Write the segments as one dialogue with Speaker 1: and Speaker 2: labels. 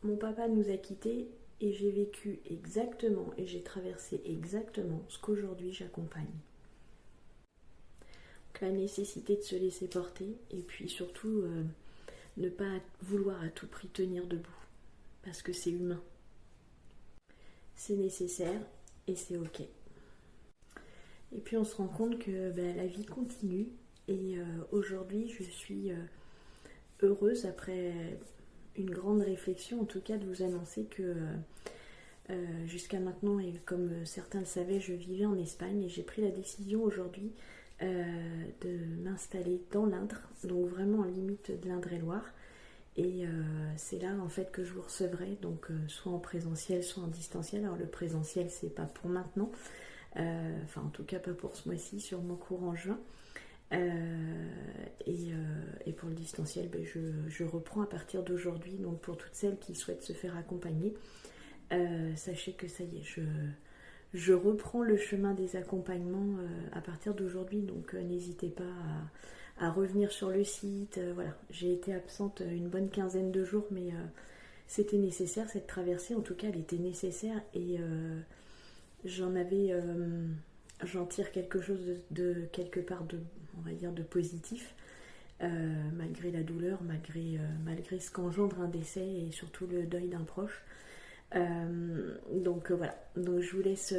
Speaker 1: mon papa nous a quittés et j'ai vécu exactement et j'ai traversé exactement ce qu'aujourd'hui j'accompagne. Donc, la nécessité de se laisser porter et puis surtout ne pas vouloir à tout prix tenir debout parce que c'est humain. C'est nécessaire et c'est ok. Et puis on se rend compte que la vie continue et aujourd'hui je suis heureuse après une grande réflexion en tout cas de vous annoncer que jusqu'à maintenant, et comme certains le savaient, je vivais en Espagne et j'ai pris la décision aujourd'hui de m'installer dans l'Indre, donc vraiment en limite de l'Indre-et-Loire. Et c'est là en fait que je vous recevrai, donc soit en présentiel, soit en distanciel. Alors le présentiel, c'est pas pour maintenant, enfin en tout cas pas pour ce mois-ci, sûrement courant juin. Et pour le distanciel, je reprends à partir d'aujourd'hui, donc pour toutes celles qui souhaitent se faire accompagner. Sachez que ça y est, je reprends le chemin des accompagnements à partir d'aujourd'hui, donc n'hésitez pas à revenir sur le site. Voilà, j'ai été absente une bonne quinzaine de jours, mais c'était nécessaire cette traversée, en tout cas elle était nécessaire et j'en tire quelque chose de quelque part de, on va dire, de positif. Malgré la douleur, malgré ce qu'engendre un décès et surtout le deuil d'un proche. Donc voilà, donc je vous laisse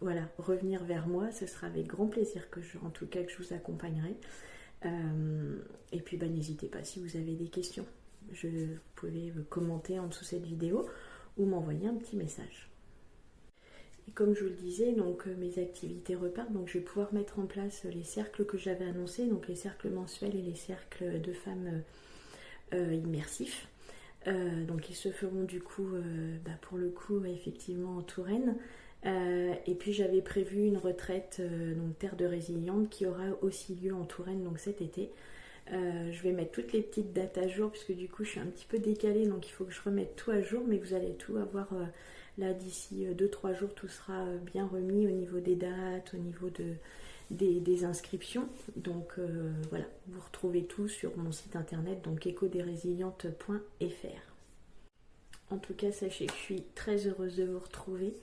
Speaker 1: voilà, revenir vers moi, ce sera avec grand plaisir que en tout cas que je vous accompagnerai. Et puis n'hésitez pas si vous avez des questions, vous pouvez commenter en dessous cette vidéo ou m'envoyer un petit message. Et comme je vous le disais, donc mes activités repartent, donc je vais pouvoir mettre en place les cercles que j'avais annoncés, donc les cercles mensuels et les cercles de femmes immersifs. Donc ils se feront du coup, pour le coup, effectivement en Touraine. Et puis j'avais prévu une retraite, donc Terre de Résiliente, qui aura aussi lieu en Touraine, donc cet été. Je vais mettre toutes les petites dates à jour, puisque du coup je suis un petit peu décalée, donc il faut que je remette tout à jour, mais vous allez tout avoir là d'ici 2-3 jours, tout sera bien remis au niveau des dates, au niveau des inscriptions. Donc voilà, vous retrouvez tout sur mon site internet, donc ecodesrésilientes.fr. En tout cas, sachez que je suis très heureuse de vous retrouver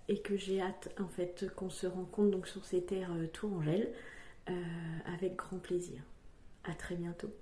Speaker 1: et que j'ai hâte en fait qu'on se rencontre donc sur ces terres tourangelles avec grand plaisir. À très bientôt.